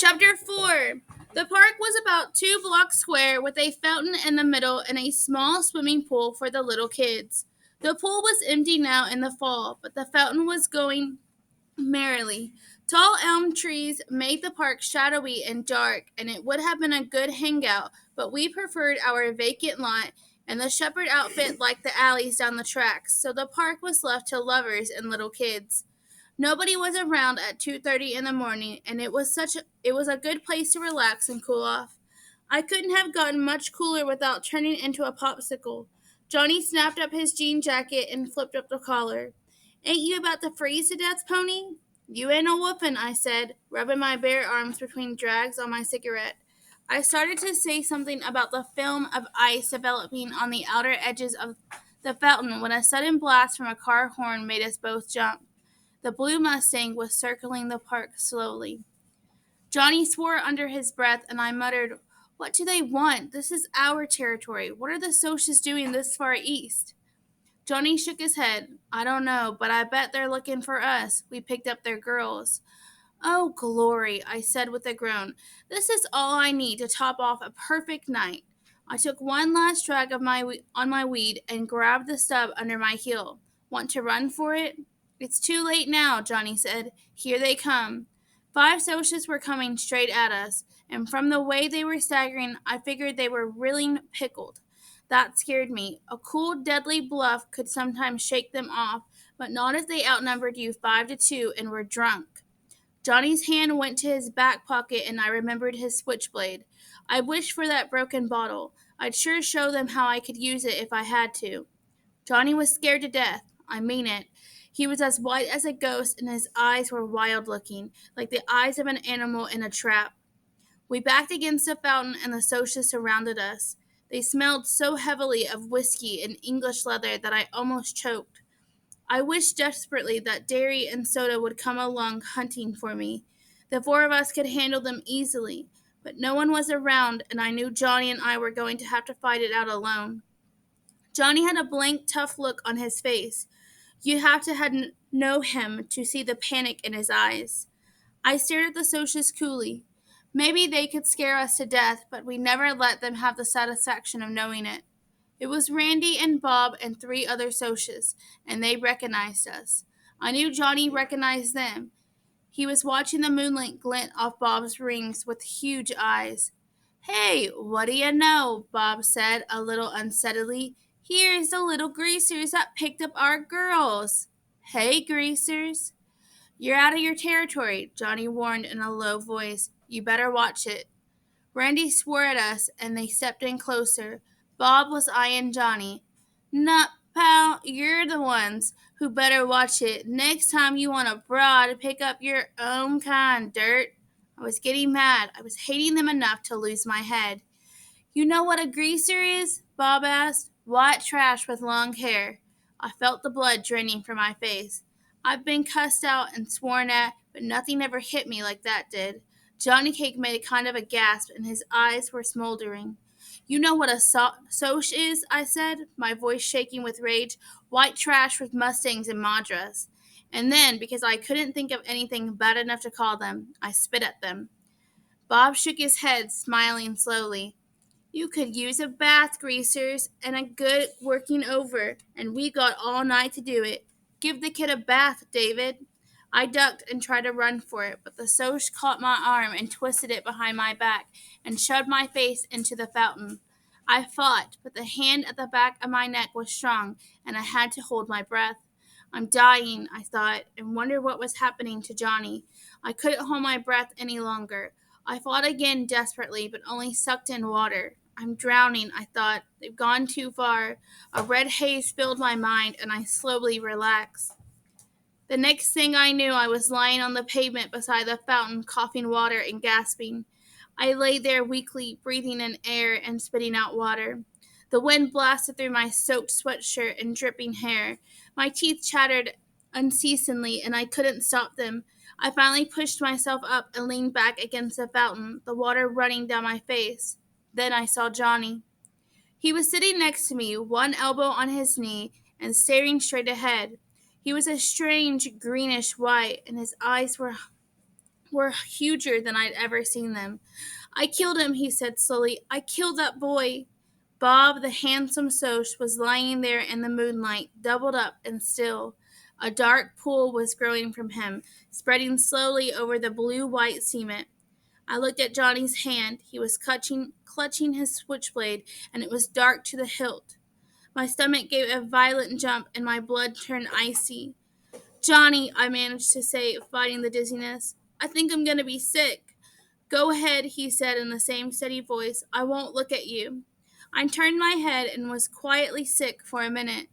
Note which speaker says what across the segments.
Speaker 1: Chapter 4. The park was about 2 blocks square with a fountain in the middle and a small swimming pool for the little kids. The pool was empty now in the fall, but the fountain was going merrily. Tall elm trees made the park shadowy and dark, and it would have been a good hangout, but we preferred our vacant lot, and the shepherd outfit liked the alleys down the tracks, so the park was left to lovers and little kids. Nobody was around at 2:30 in the morning, and it was a good place to relax and cool off. I couldn't have gotten much cooler without turning into a popsicle. Johnny snapped up his jean jacket and flipped up the collar. "Ain't you about to freeze to death, Pony?" "You ain't a whoopin'," I said, rubbing my bare arms between drags on my cigarette. I started to say something about the film of ice developing on the outer edges of the fountain when a sudden blast from a car horn made us both jump. The blue Mustang was circling the park slowly. Johnny swore under his breath, and I muttered, "What do they want? This is our territory. What are the Socias doing this far east?" Johnny shook his head. "I don't know, but I bet they're looking for us. We picked up their girls." "Oh, glory," I said with a groan. "This is all I need to top off a perfect night." I took one last drag on my weed and grabbed the stub under my heel. "Want to run for it?" "It's too late now," Johnny said. "Here they come." 5 Socias were coming straight at us, and from the way they were staggering, I figured they were really pickled. That scared me. A cool, deadly bluff could sometimes shake them off, but not if they outnumbered you 5-2 and were drunk. Johnny's hand went to his back pocket, and I remembered his switchblade. I wished for that broken bottle. I'd sure show them how I could use it if I had to. Johnny was scared to death. I mean it. He was as white as a ghost, and his eyes were wild-looking, like the eyes of an animal in a trap. We backed against the fountain, and the Socias surrounded us. They smelled so heavily of whiskey and English leather that I almost choked. I wished desperately that Derry and Soda would come along hunting for me. The 4 of us could handle them easily, but no one was around, and I knew Johnny and I were going to have to fight it out alone. Johnny had a blank, tough look on his face. You have to know him to see the panic in his eyes. I stared at the Socias coolly. Maybe they could scare us to death, but we never let them have the satisfaction of knowing it. It was Randy and Bob and 3 other Socias, and they recognized us. I knew Johnny recognized them. He was watching the moonlight glint off Bob's rings with huge eyes. "Hey, what do you know?" Bob said, a little unsteadily. "Here's the little greasers that picked up our girls." "Hey, greasers." "You're out of your territory," Johnny warned in a low voice. "You better watch it." Randy swore at us, and they stepped in closer. Bob was eyeing Johnny. "Nuh, pal, you're the ones who better watch it. Next time you want a broad, pick up your own kind, dirt." I was getting mad. I was hating them enough to lose my head. "You know what a greaser is?" Bob asked. "White trash with long hair." I felt the blood draining from my face. I've been cussed out and sworn at, but nothing ever hit me like that did. Johnny Cake made a kind of a gasp, and his eyes were smoldering. "You know what a soch is?" I said, my voice shaking with rage. "White trash with Mustangs and Madras." And then, because I couldn't think of anything bad enough to call them, I spit at them. Bob shook his head, smiling slowly. "You could use a bath, greasers, and a good working over, and we got all night to do it. Give the kid a bath, David." I ducked and tried to run for it, but the Soch caught my arm and twisted it behind my back and shoved my face into the fountain. I fought, but the hand at the back of my neck was strong, and I had to hold my breath. I'm dying, I thought, and wondered what was happening to Johnny. I couldn't hold my breath any longer. I fought again desperately, but only sucked in water. I'm drowning, I thought. They've gone too far. A red haze filled my mind, and I slowly relaxed. The next thing I knew, I was lying on the pavement beside the fountain, coughing water and gasping. I lay there weakly, breathing in air and spitting out water. The wind blasted through my soaked sweatshirt and dripping hair. My teeth chattered unceasingly, and I couldn't stop them. I finally pushed myself up and leaned back against the fountain, the water running down my face. Then I saw Johnny. He was sitting next to me, one elbow on his knee, and staring straight ahead. He was a strange greenish white, and his eyes were were huger than I'd ever seen them. I killed him, he said slowly. I killed that boy. Bob, the handsome Soch, was lying there in the moonlight, doubled up and still. A dark pool was growing from him, spreading slowly over the blue-white cement. I looked at Johnny's hand. He was clutching his switchblade, and it was dark to the hilt. My stomach gave a violent jump, and my blood turned icy. Johnny, I managed to say, fighting the dizziness. I think I'm going to be sick. Go ahead, he said in the same steady voice. I won't look at you. I turned my head and was quietly sick for a minute.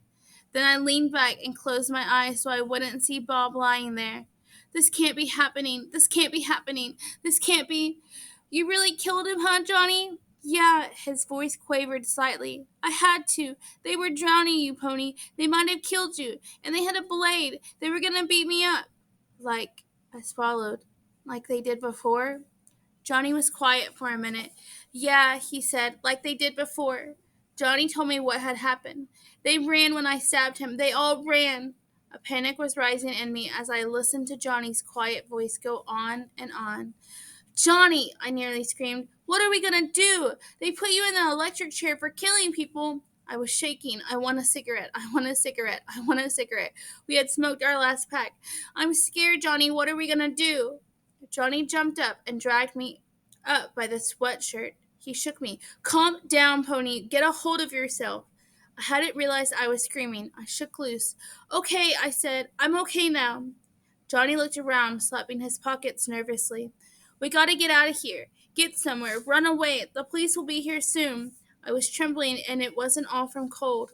Speaker 1: Then I leaned back and closed my eyes so I wouldn't see Bob lying there. This can't be happening. This can't be happening. This can't be. You really killed him, huh, Johnny? Yeah, his voice quavered slightly. I had to. They were drowning you, Pony. They might have killed you. And they had a blade. They were going to beat me up. Like, I swallowed. Like they did before? Johnny was quiet for a minute. Yeah, he said, like they did before. Johnny told me what had happened. They ran when I stabbed him. They all ran. A panic was rising in me as I listened to Johnny's quiet voice go on and on. Johnny, I nearly screamed. What are we going to do? They put you in the electric chair for killing people. I was shaking. I want a cigarette. I want a cigarette. I want a cigarette. We had smoked our last pack. I'm scared, Johnny. What are we going to do? Johnny jumped up and dragged me up by the sweatshirt. He shook me. Calm down, Pony. Get a hold of yourself. I hadn't realized I was screaming. I shook loose. Okay, I said. I'm okay now. Johnny looked around, slapping his pockets nervously. We gotta get out of here. Get somewhere. Run away. The police will be here soon. I was trembling, and it wasn't all from cold.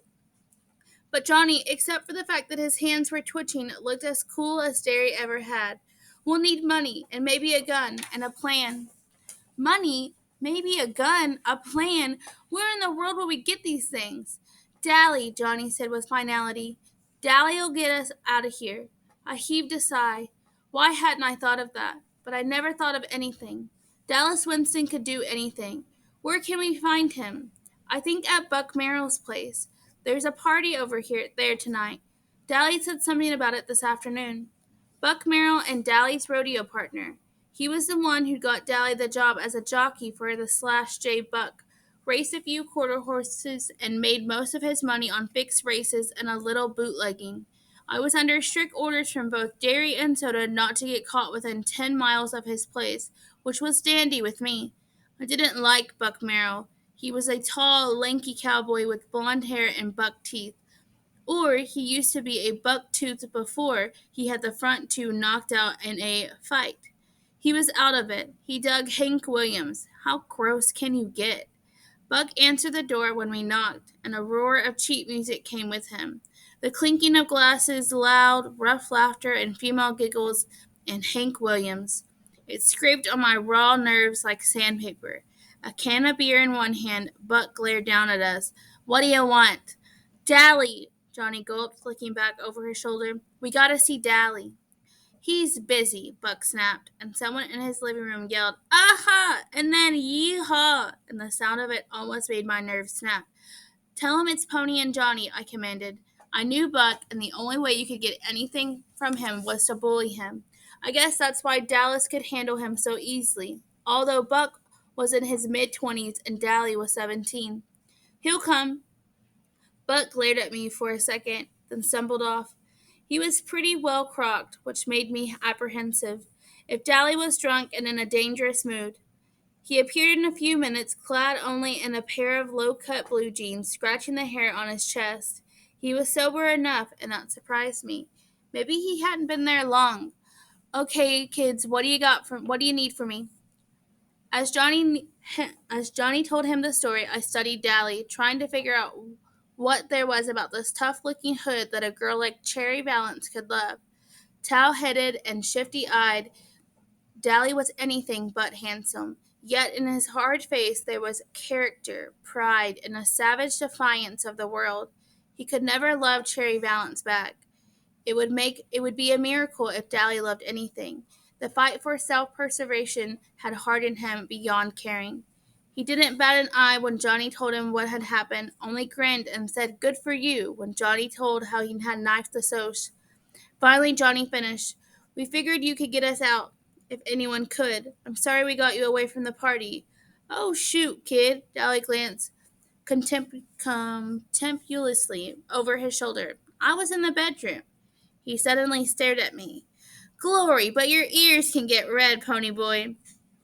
Speaker 1: But Johnny, except for the fact that his hands were twitching, looked as cool as Derry ever had. We'll need money, and maybe a gun, and a plan. Money? Maybe a gun? A plan? Where in the world will we get these things? Dally, Johnny said with finality. Dally'll get us out of here. I heaved a sigh. Why hadn't I thought of that? But I never thought of anything. Dallas Winston could do anything. Where can we find him? I think at Buck Merrill's place. There's a party over there tonight. Dally said something about it this afternoon. Buck Merrill and Dally's rodeo partner. He was the one who got Dally the job as a jockey for the Slash J Buck, raced a few quarter horses, and made most of his money on fixed races and a little bootlegging. I was under strict orders from both Derry and Soda not to get caught within 10 miles of his place, which was dandy with me. I didn't like Buck Merrill. He was a tall, lanky cowboy with blonde hair and buck teeth. Or he used to be a buck-toothed before he had the front two knocked out in a fight. He was out of it. He dug Hank Williams. How gross can you get? Buck answered the door when we knocked, and a roar of cheap music came with him. The clinking of glasses, loud, rough laughter, and female giggles, and Hank Williams. It scraped on my raw nerves like sandpaper. A can of beer in one hand, Buck glared down at us. What do you want? Dally, Johnny gulped, looking back over his shoulder. We gotta see Dally. He's busy, Buck snapped, and someone in his living room yelled, aha! And then yee-haw! And the sound of it almost made my nerves snap. Tell him it's Pony and Johnny, I commanded. I knew Buck, and the only way you could get anything from him was to bully him. I guess that's why Dallas could handle him so easily, although Buck was in his mid-20s and Dally was 17. He'll come. Buck glared at me for a second, then stumbled off. He was pretty well crocked, which made me apprehensive. If Dally was drunk and in a dangerous mood. He appeared in a few minutes, clad only in a pair of low-cut blue jeans, scratching the hair on his chest. He was sober enough, and that surprised me. Maybe he hadn't been there long. Okay, kids, what do you need from me? As Johnny told him the story, I studied Dally, trying to figure out what there was about this tough-looking hood that a girl like Cherry Valance could love. Tow-headed and shifty-eyed, Dally was anything but handsome. Yet in his hard face there was character, pride, and a savage defiance of the world. He could never love Cherry Valance back. It would be a miracle if Dally loved anything. The fight for self-preservation had hardened him beyond caring. He didn't bat an eye when Johnny told him what had happened, only grinned and said, "Good for you," when Johnny told how he had knifed the Soch. Finally, Johnny finished. We figured you could get us out. if anyone could. I'm sorry we got you away from the party. Oh, shoot, kid. Dally glanced contemptuously over his shoulder. I was in the bedroom. He suddenly stared at me. Glory, but your ears can get red, pony boy.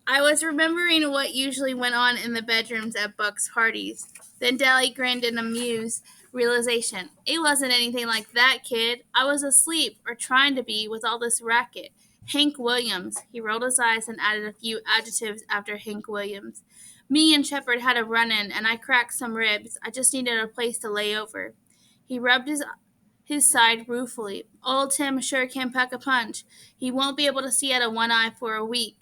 Speaker 1: I was remembering what usually went on in the bedrooms at Buck's parties. Then Dally grinned in amused realization. It wasn't anything like that, kid. I was asleep, or trying to be, with all this racket. Hank Williams. He rolled his eyes and added a few adjectives after Hank Williams. Me and Shepard had a run-in, and I cracked some ribs. I just needed a place to lay over. He rubbed his side ruefully. Old Tim sure can pack a punch. He won't be able to see out of one eye for a week.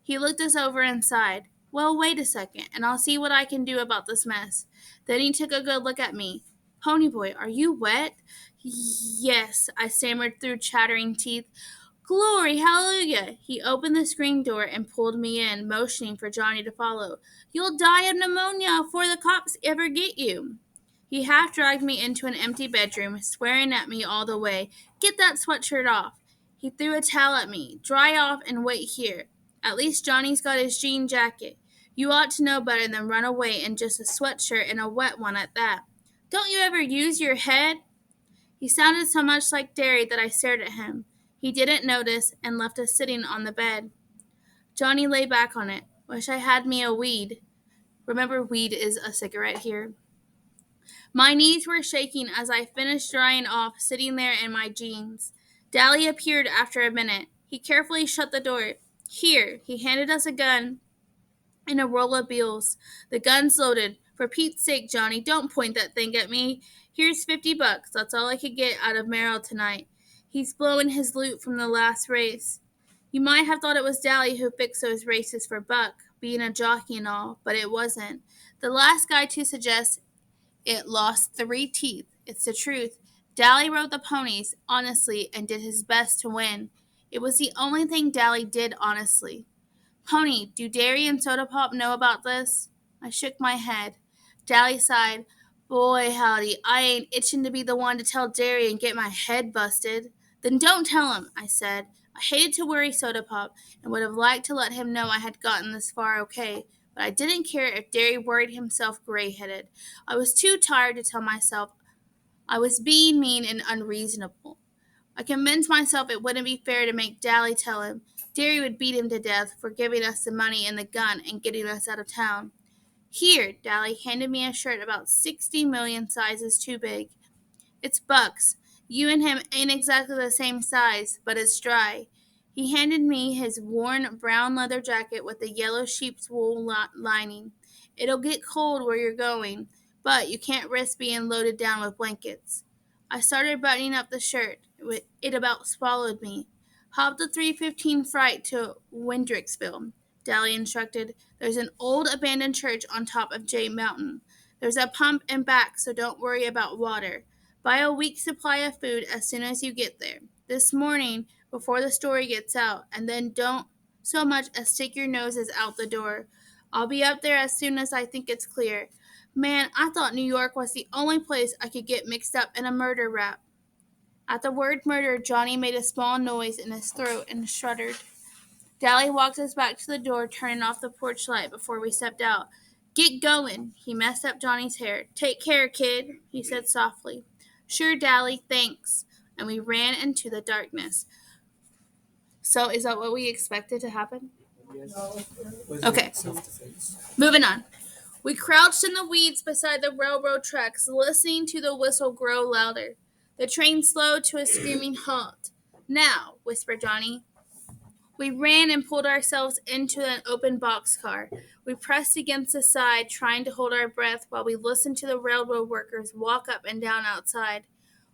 Speaker 1: He looked us over and sighed. Well, wait a second, and I'll see what I can do about this mess. Then he took a good look at me. Ponyboy, are you wet? Yes, I stammered through chattering teeth. Glory, hallelujah! He opened the screen door and pulled me in, motioning for Johnny to follow. You'll die of pneumonia before the cops ever get you. He half dragged me into an empty bedroom, swearing at me all the way. Get that sweatshirt off. He threw a towel at me. Dry off and wait here. At least Johnny's got his jean jacket. You ought to know better than run away in just a sweatshirt and a wet one at that. Don't you ever use your head? He sounded so much like Derry that I stared at him. He didn't notice and left us sitting on the bed. Johnny lay back on it. Wish I had me a weed. Remember, weed is a cigarette here. My knees were shaking as I finished drying off, sitting there in my jeans. Dally appeared after a minute. He carefully shut the door. Here, he handed us a gun and a roll of bills. The gun's loaded. For Pete's sake, Johnny, don't point that thing at me. Here's $50. That's all I could get out of Merrill tonight. He's blowing his loot from the last race. You might have thought it was Dally who fixed those races for Buck, being a jockey and all, but it wasn't. The last guy to suggest it lost 3 teeth. It's the truth. Dally rode the ponies, honestly, and did his best to win. It was the only thing Dally did honestly. Pony, do Derry and Soda Pop know about this? I shook my head. Dally sighed. Boy, howdy, I ain't itching to be the one to tell Derry and get my head busted. Then don't tell him, I said. I hated to worry Soda Pop and would have liked to let him know I had gotten this far okay, but I didn't care if Derry worried himself gray-headed. I was too tired to tell myself I was being mean and unreasonable. I convinced myself it wouldn't be fair to make Dally tell him. Derry would beat him to death for giving us the money and the gun and getting us out of town. Here, Dally handed me a shirt about 60 million sizes too big. It's Buck's. You and him ain't exactly the same size, but it's dry. He handed me his worn brown leather jacket with a yellow sheep's wool lining. It'll get cold where you're going, but you can't risk being loaded down with blankets. I started buttoning up the shirt. It about swallowed me. Hop the 3:15 freight to Windricksville, Dally instructed. There's an old abandoned church on top of J Mountain. There's a pump and back, so don't worry about water. Buy a week's supply of food as soon as you get there. This morning, before the story gets out, and then don't so much as stick your noses out the door. I'll be up there as soon as I think it's clear. Man, I thought New York was the only place I could get mixed up in a murder rap. At the word murder, Johnny made a small noise in his throat and shuddered. Dally walked us back to the door, turning off the porch light before we stepped out. Get going. He messed up Johnny's hair. Take care, kid, he said softly. Sure, Dally, thanks. And we ran into the darkness. So, is that what we expected to happen? Okay. Moving on. We crouched in the weeds beside the railroad tracks, listening to the whistle grow louder. The train slowed to a screaming halt. Now, whispered Johnny. We ran and pulled ourselves into an open boxcar. We pressed against the side, trying to hold our breath while we listened to the railroad workers walk up and down outside.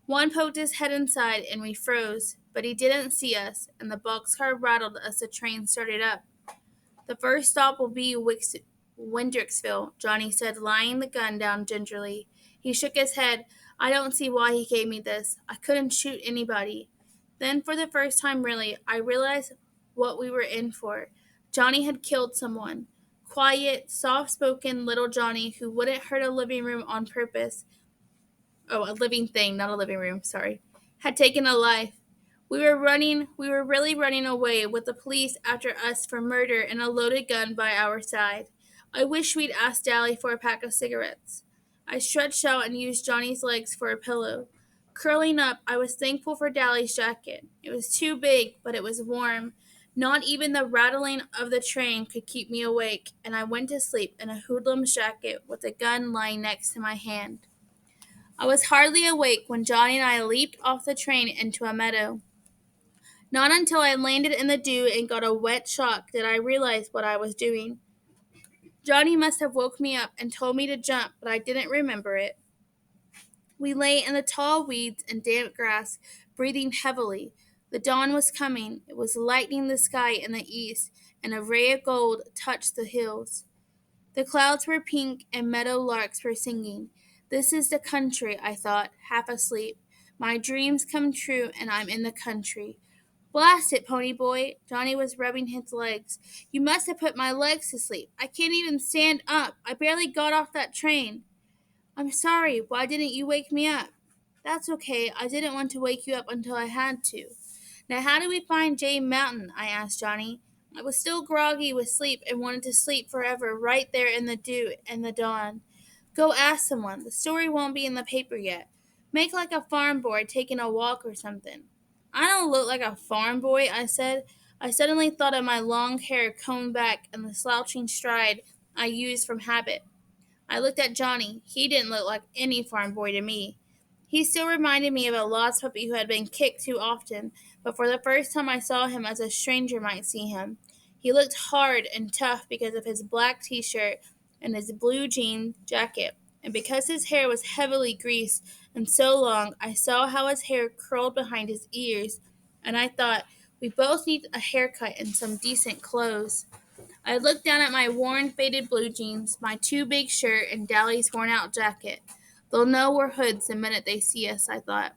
Speaker 1: One poked his head inside, and we froze, but he didn't see us, and the boxcar rattled as the train started up. The first stop will be Windricksville, Johnny said, laying the gun down gingerly. He shook his head. I don't see why he gave me this. I couldn't shoot anybody. Then, for the first time really, I realized what we were in for. Johnny had killed someone. Quiet, soft-spoken little Johnny who wouldn't hurt a living room on purpose. Oh, a living thing, not a living room, sorry. Had taken a life. We were really running away with the police after us for murder and a loaded gun by our side. I wish we'd asked Dally for a pack of cigarettes. I stretched out and used Johnny's legs for a pillow. Curling up, I was thankful for Dally's jacket. It was too big, but it was warm. Not even the rattling of the train could keep me awake, and I went to sleep in a hoodlum's jacket with a gun lying next to my hand. I was hardly awake when Johnny and I leaped off the train into a meadow. Not until I landed in the dew and got a wet shock did I realize what I was doing. Johnny must have woke me up and told me to jump, but I didn't remember it. We lay in the tall weeds and damp grass, breathing heavily. The dawn was coming. It was lightening the sky in the east, and a ray of gold touched the hills. The clouds were pink, and meadow larks were singing. This is the country, I thought, half asleep. My dreams come true, and I'm in the country. Blast it, pony boy. Johnny was rubbing his legs. You must have put my legs to sleep. I can't even stand up. I barely got off that train. I'm sorry. Why didn't you wake me up? That's okay. I didn't want to wake you up until I had to. Now, how do we find Jay Mountain? I asked Johnny. I was still groggy with sleep and wanted to sleep forever right there in the dew and the dawn. Go ask someone. The story won't be in the paper yet. Make like a farm boy taking a walk or something. I don't look like a farm boy, I said. I suddenly thought of my long hair combed back and the slouching stride I used from habit. I looked at Johnny. He didn't look like any farm boy to me. He still reminded me of a lost puppy who had been kicked too often, but for the first time I saw him as a stranger might see him. He looked hard and tough because of his black t-shirt and his blue jean jacket, and because his hair was heavily greased and so long, I saw how his hair curled behind his ears, and I thought, we both need a haircut and some decent clothes. I looked down at my worn, faded blue jeans, my too big shirt, and Dally's worn out jacket. They'll know we're hoods the minute they see us, I thought.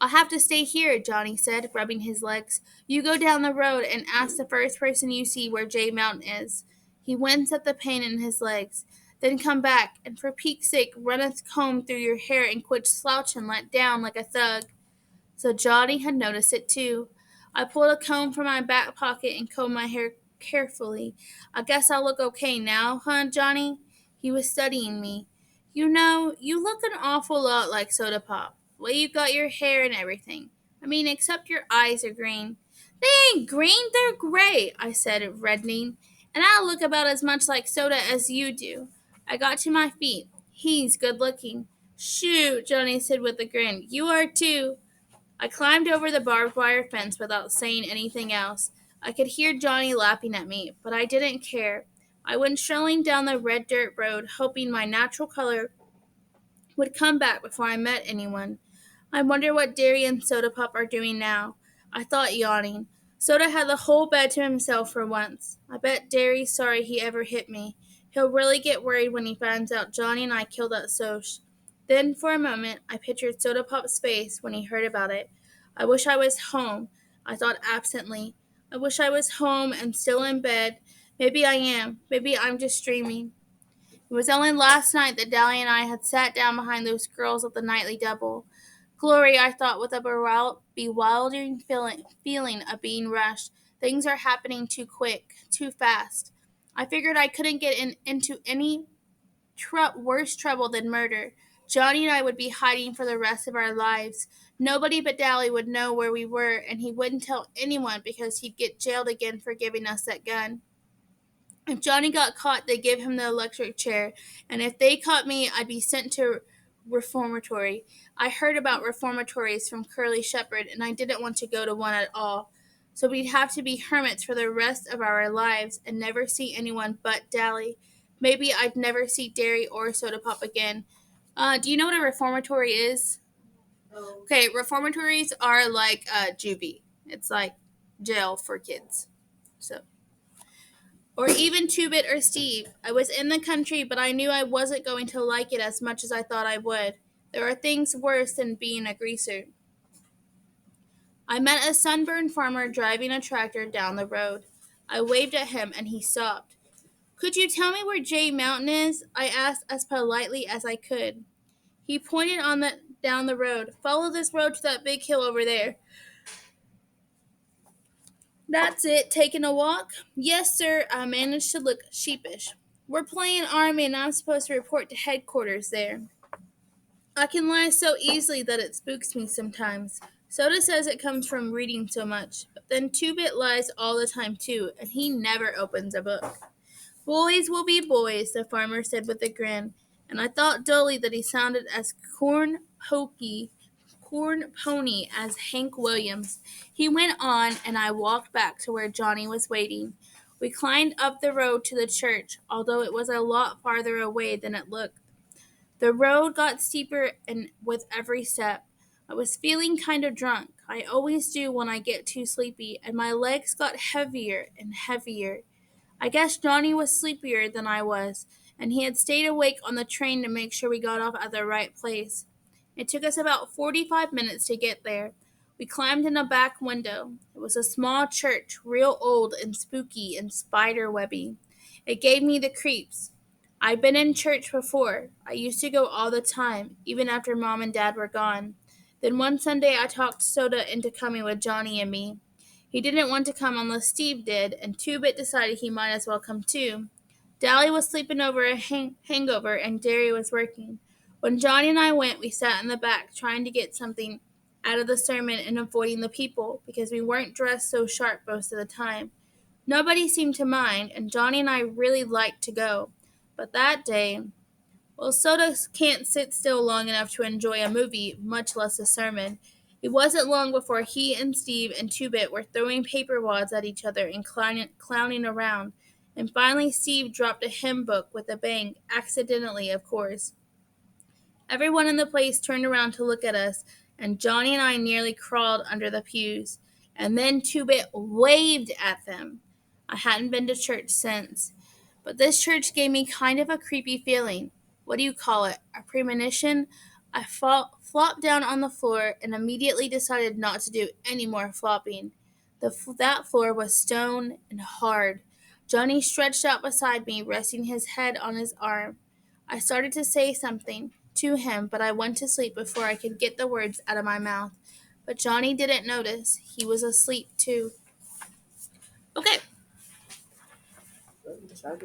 Speaker 1: I'll have to stay here, Johnny said, rubbing his legs. You go down the road and ask the first person you see where Jay Mountain is. He winced at the pain in his legs. Then come back, and for Pete's sake, run a comb through your hair and quit slouching let down like a thug. So Johnny had noticed it too. I pulled a comb from my back pocket and combed my hair carefully. I guess I'll look okay now, huh, Johnny? He was studying me. You know, you look an awful lot like Soda Pop. Well, you got your hair and everything. I mean, except your eyes are green. They ain't green, they're gray, I said, reddening. And I look about as much like Soda as you do. I got to my feet. He's good looking. Shoot, Johnny said with a grin. You are too. I climbed over the barbed wire fence without saying anything else. I could hear Johnny laughing at me, but I didn't care. I went strolling down the red dirt road, hoping my natural color would come back before I met anyone. I wonder what Derry and Soda Pop are doing now. I thought, yawning. Soda had the whole bed to himself for once. I bet Derry's sorry he ever hit me. He'll really get worried when he finds out Johnny and I killed that Soch. Then, for a moment, I pictured Soda Pop's face when he heard about it. I wish I was home, I thought absently. I wish I was home and still in bed. Maybe I am. Maybe I'm just dreaming. It was only last night that Dally and I had sat down behind those girls at the nightly double. Glory, I thought with a bewildering feeling of being rushed. Things are happening too quick, too fast. I figured I couldn't get into any worse trouble than murder. Johnny and I would be hiding for the rest of our lives. Nobody but Dally would know where we were, and he wouldn't tell anyone because he'd get jailed again for giving us that gun. If Johnny got caught, they'd give him the electric chair, and if they caught me, I'd be sent to reformatory. I heard about reformatories from Curly Shepherd, and I didn't want to go to one at all. So we'd have to be hermits for the rest of our lives and never see anyone but Dally. Maybe I'd never see Derry or Soda Pop again. Do you know what a reformatory is? Okay, reformatories are like juvie. It's like jail for kids. So or even Two-Bit or Steve. I was in the country, but I knew I wasn't going to like it as much as I thought I would. There are things worse than being a greaser. I met a sunburned farmer driving a tractor down the road. I waved at him, and he stopped. Could you tell me where Jay Mountain is? I asked as politely as I could. He pointed down the road. Follow this road to that big hill over there. That's it, taking a walk? Yes, sir, I managed to look sheepish. We're playing army and I'm supposed to report to headquarters there. I can lie so easily that it spooks me sometimes. Soda says it comes from reading so much, but then Two-Bit lies all the time too, and he never opens a book. Boys will be boys, the farmer said with a grin, and I thought dully that he sounded as corn pony as Hank Williams. He went on, and I walked back to where Johnny was waiting. We climbed up the road to the church, although it was a lot farther away than it looked. The road got steeper and with every step. I was feeling kind of drunk. I always do when I get too sleepy, and my legs got heavier and heavier. I guess Johnny was sleepier than I was, and he had stayed awake on the train to make sure we got off at the right place. It took us about 45 minutes to get there. We climbed in a back window. It was a small church, real old and spooky and spider webby. It gave me the creeps. I'd been in church before. I used to go all the time, even after Mom and Dad were gone. Then one Sunday I talked Soda into coming with Johnny and me. He didn't want to come unless Steve did, and Two-Bit decided he might as well come too. Dally was sleeping over a hangover, and Derry was working. When Johnny and I went, we sat in the back, trying to get something out of the sermon and avoiding the people, because we weren't dressed so sharp most of the time. Nobody seemed to mind, and Johnny and I really liked to go. But that day, well, Soda can't sit still long enough to enjoy a movie, much less a sermon. It wasn't long before he and Steve and Two-Bit were throwing paper wads at each other and clowning around. And finally Steve dropped a hymn book with a bang, accidentally, of course. Everyone in the place turned around to look at us, and Johnny and I nearly crawled under the pews. And then Two-Bit waved at them. I hadn't been to church since. But this church gave me kind of a creepy feeling. What do you call it? A premonition? I flopped down on the floor and immediately decided not to do any more flopping. That floor was stone and hard. Johnny stretched out beside me, resting his head on his arm. I started to say something to him, but I went to sleep before I could get the words out of my mouth. But Johnny didn't notice. He was asleep too. Okay,